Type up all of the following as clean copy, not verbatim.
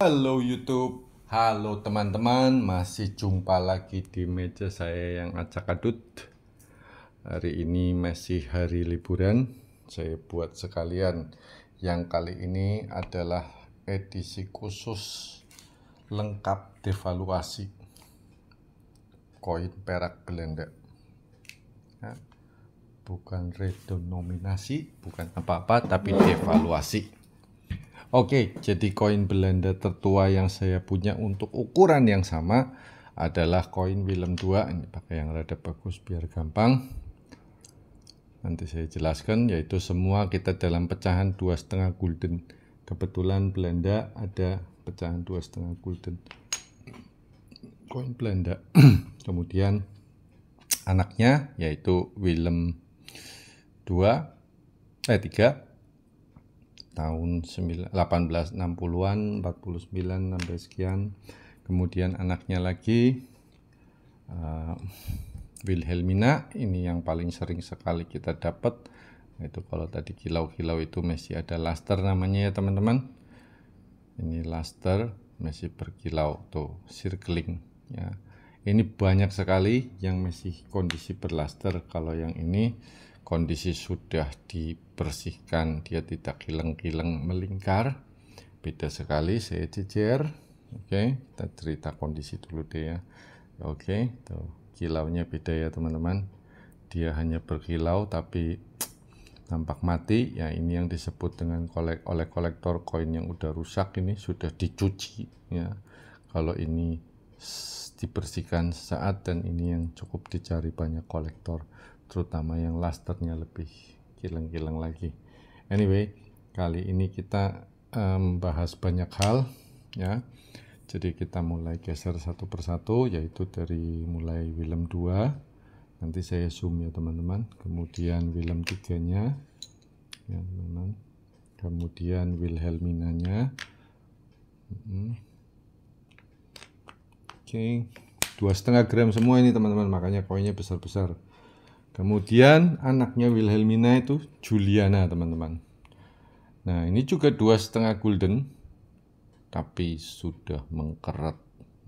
Halo YouTube, halo teman-teman, masih jumpa lagi di meja saya yang acak adut. Hari ini masih hari liburan, saya buat sekalian. Yang kali ini adalah edisi khusus lengkap devaluasi koin perak Belanda. Ya, bukan redenominasi, bukan apa-apa, tapi devaluasi. Oke, jadi koin Belanda tertua yang saya punya untuk ukuran yang sama adalah koin Willem II. Ini pakai yang rada bagus biar gampang. Nanti saya jelaskan, yaitu semua kita dalam pecahan 2,5 gulden. Kebetulan Belanda ada pecahan 2,5 gulden. Koin Belanda. Kemudian anaknya yaitu Willem II, 3 tahun 1860-an, 49 sampai sekian. Kemudian anaknya lagi Wilhelmina, ini yang paling sering sekali kita dapat. Itu kalau tadi kilau-kilau itu masih ada laster namanya ya teman-teman. Ini laster masih berkilau tuh, circling ya. Ini banyak sekali yang masih kondisi berlaster. Kalau yang ini kondisi sudah dibersihkan, dia tidak kilang-kilang melingkar. Beda sekali, saya jejer. Oke, kita cerita kondisi dulu deh ya. Oke, tuh kilaunya beda ya teman-teman. Dia hanya berkilau tapi tampak mati. Ya, ini yang disebut dengan oleh kolektor koin yang udah rusak, ini sudah dicuci ya. Kalau ini dibersihkan saat, dan ini yang cukup dicari banyak kolektor, terutama yang lasternya lebih kilang-kilang lagi. Anyway, kali ini kita membahas banyak hal ya. Jadi kita mulai geser satu persatu, yaitu dari mulai Willem II. Nanti saya zoom ya teman-teman. Kemudian Willem III-nya ya teman-teman. Kemudian Wilhelminanya. Oke, 2,5 gram semua ini teman-teman, makanya koinnya besar-besar. Kemudian anaknya Wilhelmina itu Juliana teman-teman. Nah, ini juga 2,5 gulden, tapi sudah mengkeret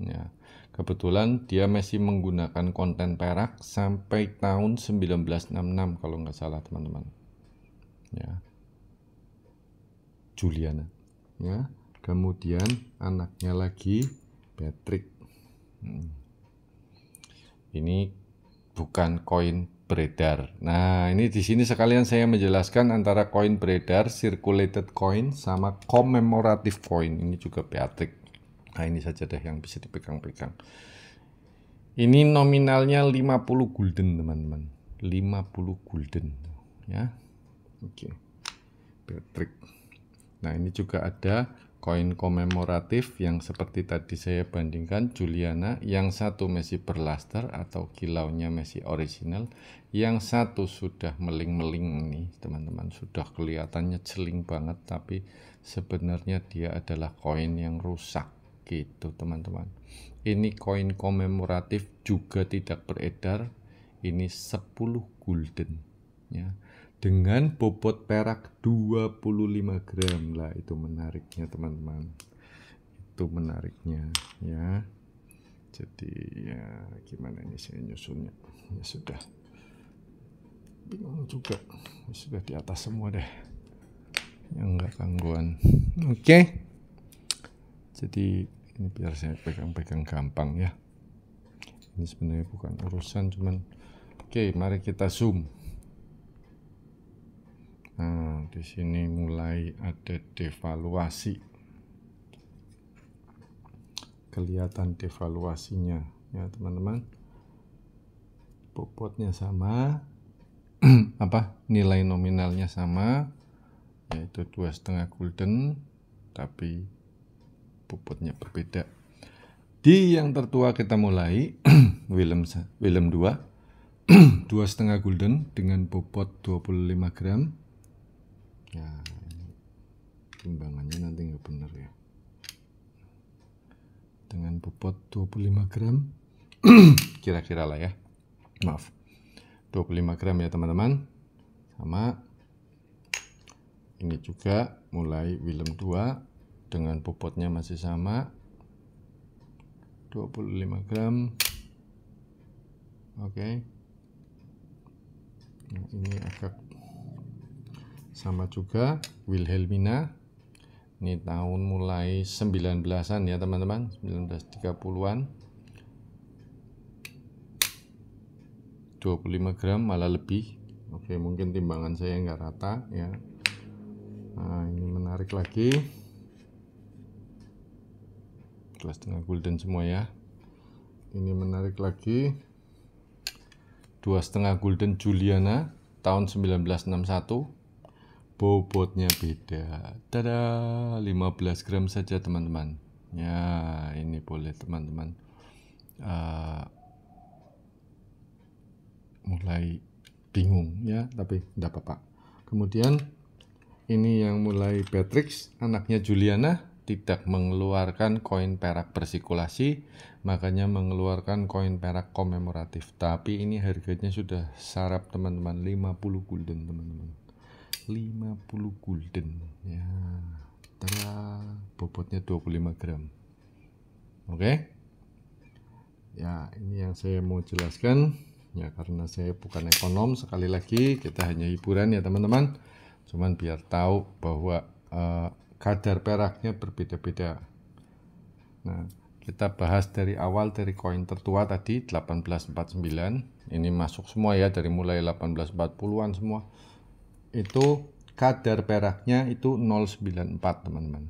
ya. Kebetulan dia masih menggunakan konten perak sampai tahun 1966 kalau nggak salah teman-teman ya. Juliana ya. Kemudian anaknya lagi Patrick. Ini bukan koin beredar. Nah, ini di sini sekalian saya menjelaskan antara koin beredar, circulated coin, sama commemorative coin. Ini juga Patrick. Nah, ini saja deh yang bisa dipegang-pegang. Ini nominalnya 50 gulden teman-teman. 50 gulden ya. Oke. Patrick. Nah, ini juga ada koin komemoratif yang seperti tadi saya bandingkan, Juliana. Yang satu masih berlaster atau kilaunya masih original, yang satu sudah meling-meling nih teman-teman, sudah kelihatannya celing banget, tapi sebenarnya dia adalah koin yang rusak gitu teman-teman. Ini koin komemoratif juga tidak beredar, ini 10 gulden ya, dengan bobot perak 25 gram lah. Itu menariknya teman-teman, itu menariknya ya. Jadi ya gimana ini saya nyusunnya, ya sudah bingung juga, ya sudah di atas semua deh yang enggak gangguan. Oke, jadi ini biar saya pegang-pegang gampang ya. Ini sebenarnya bukan urusan, cuman oke, mari kita zoom. Nah, di sini mulai ada devaluasi. Kelihatan devaluasinya ya teman-teman. Bobotnya sama, nilai nominalnya sama, yaitu 2,5 gulden, tapi bobotnya berbeda. Di yang tertua kita mulai Willem II, 2,5 gulden dengan bobot 25 gram. Ya, timbangannya nanti nggak benar ya. Dengan bobot 25 gram, kira-kira lah ya. Maaf, 25 gram ya teman-teman. Sama ini juga mulai Willem II dengan bobotnya masih sama 25 gram. Oke. Nah, ini agak sama juga. Wilhelmina ini tahun mulai 19-an ya teman-teman, 1930-an. 25 gram malah lebih. Oke, mungkin timbangan saya nggak rata ya. Nah, ini menarik lagi. 2,5 gulden semua ya. Ini menarik lagi. 2,5 gulden Juliana tahun 1961. Bobotnya beda. Tada, 15 gram saja teman-teman. Ya, ini boleh teman-teman mulai bingung ya, tapi tidak apa-apa. Kemudian ini yang mulai Beatrix, anaknya Juliana, tidak mengeluarkan koin perak bersirkulasi, makanya mengeluarkan koin perak komemoratif. Tapi ini harganya sudah sarap teman-teman, 50 gulden teman-teman. 50 gulden ya. Tada, bobotnya 25 gram. Oke. Ya, ini yang saya mau jelaskan. Ya, karena saya bukan ekonom, sekali lagi kita hanya hiburan ya teman-teman. Cuman biar tahu bahwa kadar peraknya berbeda-beda. Nah, kita bahas dari awal dari koin tertua tadi 1849. Ini masuk semua ya, dari mulai 1840-an semua. Itu kadar peraknya itu 0,94 teman-teman.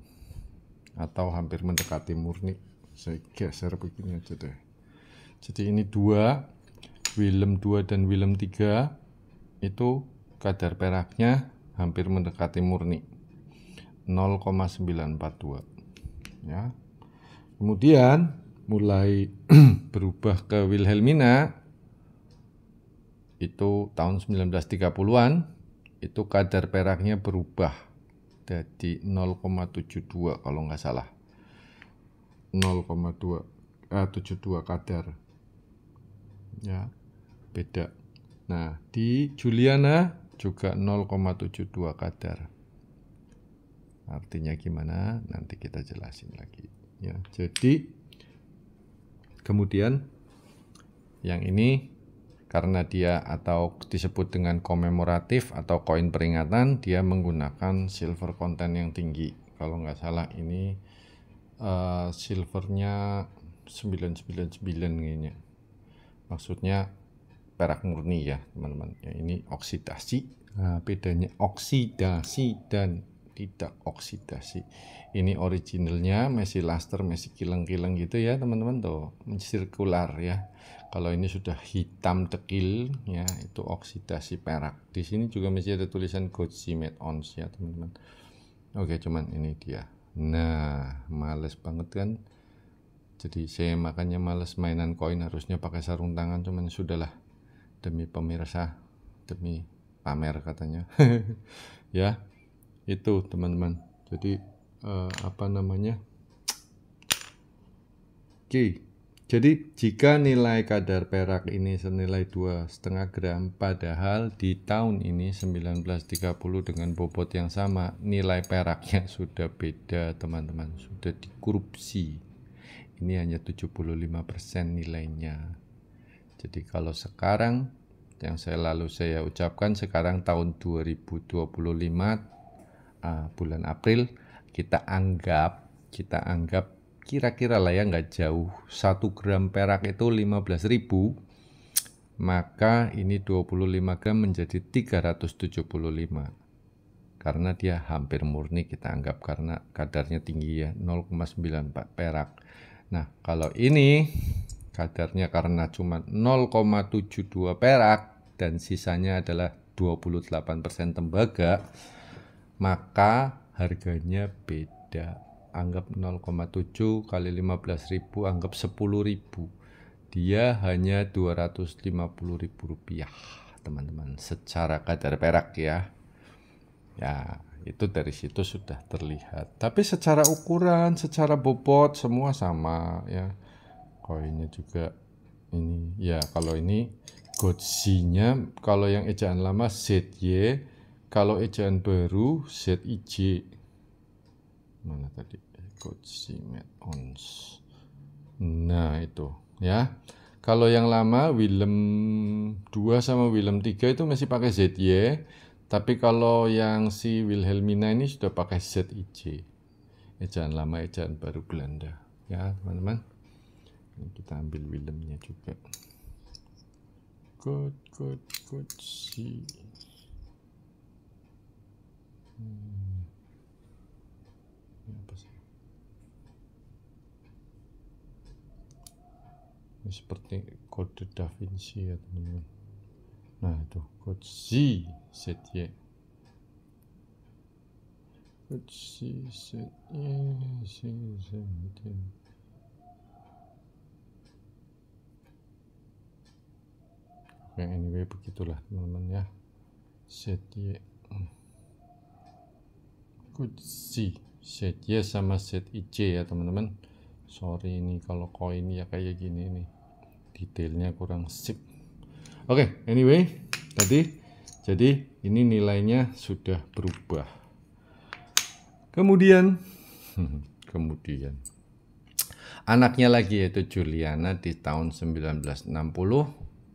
Atau hampir mendekati murni. Saya geser begini aja deh. Jadi ini 2, Willem 2 dan Willem 3 itu kadar peraknya hampir mendekati murni 0,942 ya. Kemudian mulai berubah ke Wilhelmina itu tahun 1930-an, itu kadar peraknya berubah jadi 0,72 kalau nggak salah, 0,72 kadar ya, beda. Nah, di Juliana juga 0,72 kadar. Artinya gimana? Nanti kita jelasin lagi ya. Jadi kemudian yang ini karena dia atau disebut dengan komemoratif atau koin peringatan, dia menggunakan silver content yang tinggi. Kalau nggak salah ini silvernya 999 kayaknya. Maksudnya perak murni ya teman-teman ya. Ini oksidasi. Nah, bedanya oksidasi dan tidak oksidasi. Ini originalnya masih luster, masih kilang-kilang gitu ya teman-teman, tuh sirkular ya. Kalau ini sudah hitam tekil ya, itu oksidasi perak. Di sini juga masih ada tulisan Goji made ons ya teman-teman. Oke, cuman ini dia. Nah, males banget kan. Jadi saya makanya males mainan koin, harusnya pakai sarung tangan, cuman sudahlah, demi pemirsa, demi pamer katanya. Ya, itu teman-teman. Jadi apa namanya? Oke. Jadi jika nilai kadar perak ini senilai 2,5 gram, padahal di tahun ini 1930 dengan bobot yang sama, nilai peraknya sudah beda teman-teman, sudah dikorupsi. Ini hanya 75% nilainya. Jadi kalau sekarang yang saya ucapkan, sekarang tahun 2025 bulan April, kita anggap kira-kira lah ya, nggak jauh, 1 gram perak itu 15.000, maka ini 25 gram menjadi 375, karena dia hampir murni kita anggap karena kadarnya tinggi ya, 0,94 perak. Nah, kalau ini kadarnya karena cuma 0,72 perak dan sisanya adalah 28% tembaga, maka harganya beda. Anggap 0,7 kali 15.000, anggap 10.000. Dia hanya 250.000 rupiah teman-teman, secara kadar perak ya. Ya, itu dari situ sudah terlihat. Tapi secara ukuran, secara bobot semua sama ya. Koinnya juga ini ya, kalau ini Goji-nya, kalau yang ejaan lama ZY, kalau ejaan baru ZIJ. Mana tadi? Gucci Made Ons. Nah itu ya. Kalau yang lama Willem 2 sama Willem 3 itu masih pakai ZY. Tapi kalau yang si Wilhelmina ini sudah pakai ZIJ. Ejaan lama, ejaan baru Belanda. Ya teman-teman. Ini kita ambil Willemnya juga. Gucci. Apa sih? Ini seperti kode Da Vinci ya teman-teman. Nah itu Gucci ZY. Gucci ZY. Oke, anyway begitulah teman-teman ya. ZY. Gucci ZY sama ZIJ ya teman-teman. Sorry ini kalau koin ya kayak gini nih, detailnya kurang sip. Oke, anyway tadi jadi ini nilainya sudah berubah. Kemudian anaknya lagi yaitu Juliana di tahun 1960,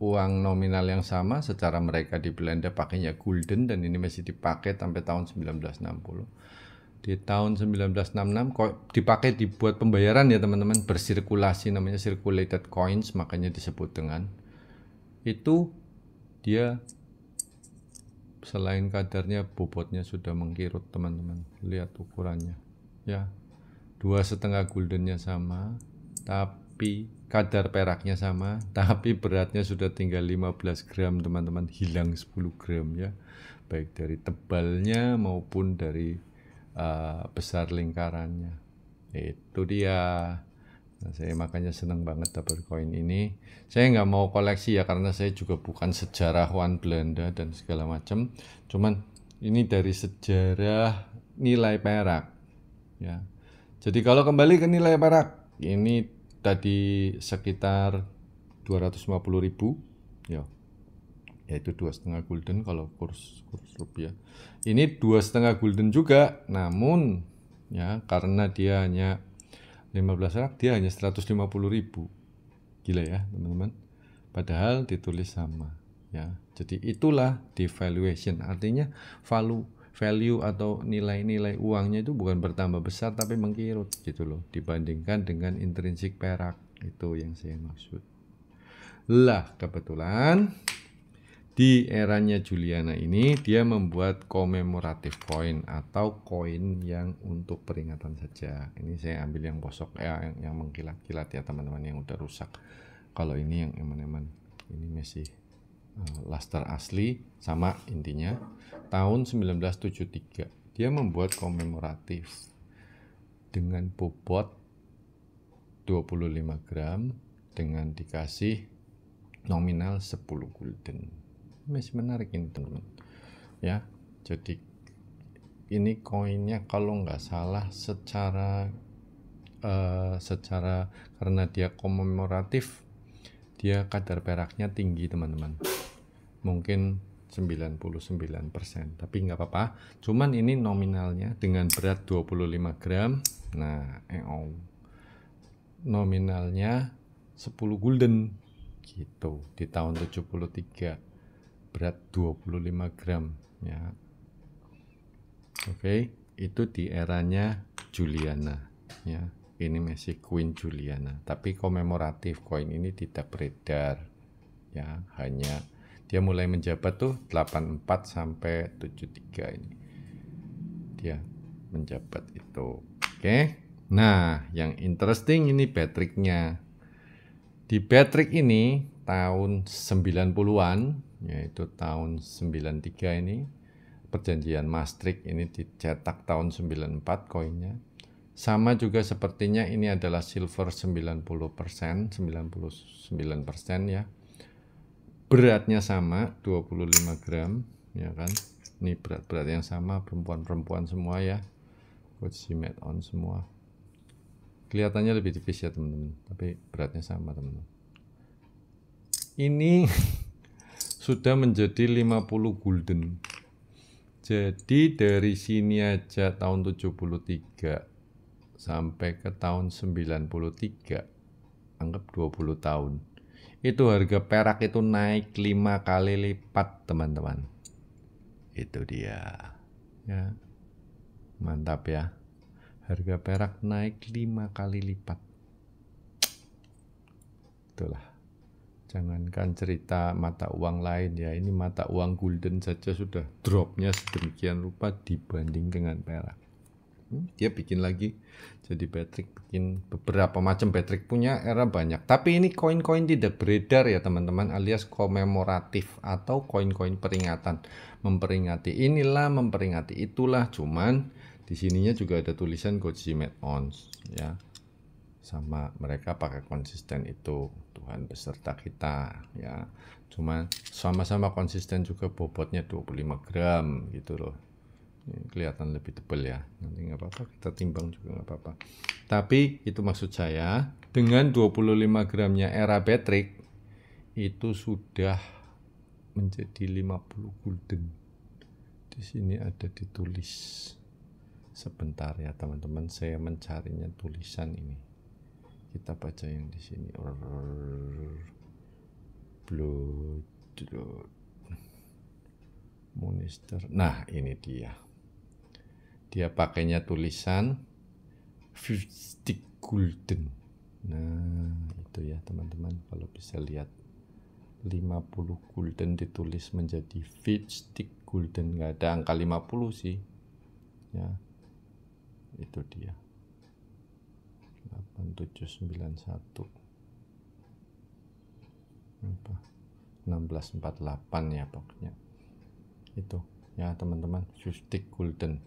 uang nominal yang sama, secara mereka di Belanda pakainya gulden dan ini masih dipakai sampai tahun 1960. Di tahun 1966 kok dipakai dibuat pembayaran ya teman-teman, bersirkulasi, namanya circulated coins, makanya disebut dengan itu. Dia selain kadarnya, bobotnya sudah mengkirut teman-teman, lihat ukurannya ya, 2,5 guldennya sama, tapi kadar peraknya sama, tapi beratnya sudah tinggal 15 gram teman-teman, hilang 10 gram ya, baik dari tebalnya maupun dari besar lingkarannya. Itu dia. Nah, saya makanya senang banget dapat koin ini. Saya nggak mau koleksi ya, karena saya juga bukan sejarawan Belanda dan segala macam. Cuman ini dari sejarah nilai perak ya. Jadi kalau kembali ke nilai perak, ini tadi sekitar 250.000 ya, yaitu 2,5 gulden kalau kurs rupiah. Ini 2,5 gulden juga, namun ya karena dia hanya 15 perak, dia hanya 150.000. Gila ya teman-teman, padahal ditulis sama ya. Jadi itulah devaluation, artinya value atau nilai-nilai uangnya itu bukan bertambah besar tapi mengkirut gitu loh, dibandingkan dengan intrinsik perak. Itu yang saya maksud. Lah kebetulan di eranya Juliana ini dia membuat komemoratif koin atau koin yang untuk peringatan saja. Ini saya ambil yang bosok yang mengkilat-kilat ya teman-teman, yang udah rusak. Kalau ini yang eman-eman, ini masih laster asli sama. Intinya tahun 1973 dia membuat komemoratif dengan bobot 25 gram dengan dikasih nominal 10 gulden. Masih menarik ini teman-teman ya. Jadi ini koinnya kalau nggak salah secara karena dia komemoratif, dia kadar peraknya tinggi teman-teman, mungkin 99%, tapi nggak apa-apa. Cuman ini nominalnya dengan berat 25 gram. Nah nominalnya 10 gulden gitu di tahun 73, berat 25 gram ya. Oke, itu di eranya Juliana ya. Ini masih Queen Juliana, tapi komemoratif. Koin ini tidak beredar ya, hanya dia mulai menjabat tuh 84 sampai 73 ini dia menjabat itu. Oke. Nah, yang interesting ini Patricknya. Di Patrick ini tahun 90-an, yaitu tahun 93 ini, perjanjian Maastricht ini dicetak tahun 94 koinnya. Sama juga sepertinya ini adalah silver 90%, 99% ya. Beratnya sama 25 gram ya kan. Ini berat-berat yang sama, perempuan-perempuan semua ya. Gucci Made On semua. Kelihatannya lebih tipis ya teman-teman, tapi beratnya sama teman-teman. Ini sudah menjadi 50 gulden. Jadi dari sini aja tahun 73 sampai ke tahun 93, anggap 20 tahun. Itu harga perak itu naik 5 kali lipat, teman-teman. Itu dia. Ya. Mantap ya. Harga perak naik 5 kali lipat. Itulah. Jangankan cerita mata uang lain ya, ini mata uang gulden saja sudah dropnya sedemikian rupa dibanding dengan perak. Dia bikin lagi, jadi Patrick bikin beberapa macam. Patrick punya era banyak, tapi ini koin-koin tidak beredar ya teman-teman, alias komemoratif atau koin-koin peringatan, memperingati inilah, memperingati itulah. Cuman di sininya juga ada tulisan Goji Made Ons ya, sama mereka pakai konsisten itu, Tuhan beserta kita ya. Cuman sama-sama konsisten juga, bobotnya 25 gram gitu loh. Ini kelihatan lebih tebal ya, nanti nggak apa-apa, kita timbang juga nggak apa-apa. Tapi itu maksud saya, dengan 25 gramnya era Patrick itu sudah menjadi 50 gulden. Di sini ada ditulis. Sebentar ya teman-teman, saya mencarinya tulisan ini. Kita baca yang di sini. Blood Monster. Nah, ini dia. Dia pakainya tulisan 50 gulden. Nah, itu ya teman-teman, kalau bisa lihat 50 gulden ditulis menjadi 50 gulden, nggak ada angka 50 sih. Ya. Itu dia. 8791. Apa? 1648 ya pokoknya. Itu ya teman-teman, 50 gulden.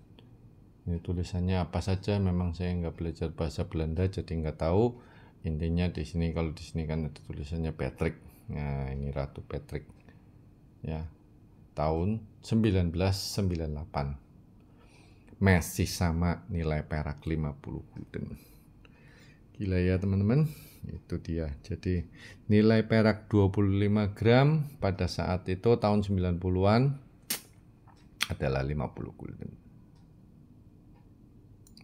Ini tulisannya apa saja, memang saya nggak belajar bahasa Belanda jadi nggak tahu. Intinya di sini, kalau di sini kan ada tulisannya Patrick. Nah, ini Ratu Patrick ya, tahun 1998. Masih sama nilai perak 50 gulden. Gila ya teman-teman, itu dia. Jadi nilai perak 25 gram pada saat itu tahun 90-an adalah 50 gulden.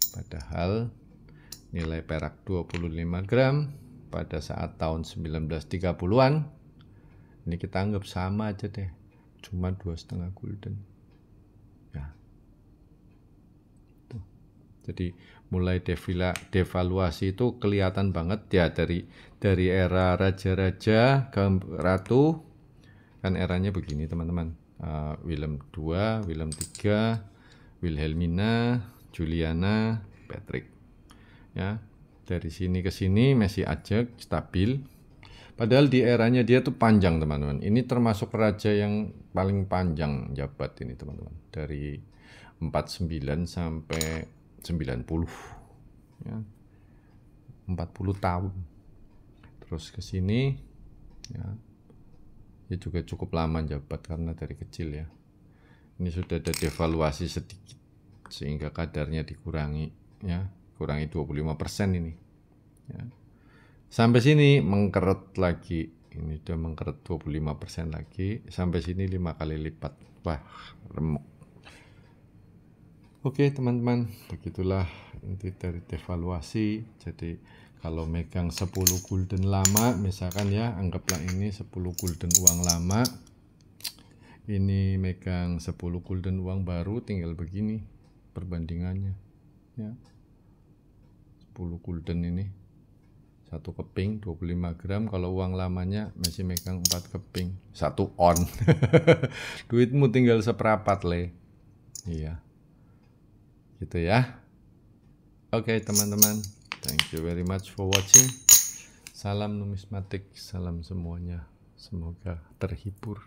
Padahal nilai perak 25 gram pada saat tahun 1930-an, ini kita anggap sama aja deh, cuma 2,5 gulden ya. Tuh. Jadi mulai devaluasi itu kelihatan banget ya, dari era raja-raja ke ratu, kan eranya begini teman-teman. Willem II, Willem III, Wilhelmina, Juliana, Patrick ya. Dari sini ke sini masih ajak stabil, padahal di eranya dia tuh panjang teman-teman. Ini termasuk raja yang paling panjang jabat ini teman-teman, dari 49 sampai 90 ya, 40 tahun. Terus ke sini ya, dia juga cukup lama jabat karena dari kecil ya. Ini sudah ada devaluasi sedikit sehingga kadarnya dikurangi ya, kurangi 25% ini ya. Sampai sini mengkeret lagi, ini udah mengkeret 25% lagi, sampai sini 5 kali lipat. Wah, remuk. Oke teman-teman, begitulah inti dari devaluasi. Jadi kalau megang 10 gulden lama misalkan ya, anggaplah ini 10 gulden uang lama, ini megang 10 gulden uang baru, tinggal begini perbandingannya ya. 10 gulden ini 1 keping 25 gram, kalau uang lamanya masih megang 4 keping 1 on. Duitmu tinggal seperapat le. Iya gitu ya. Oke teman-teman, thank you very much for watching. Salam numismatik, salam semuanya, semoga terhibur.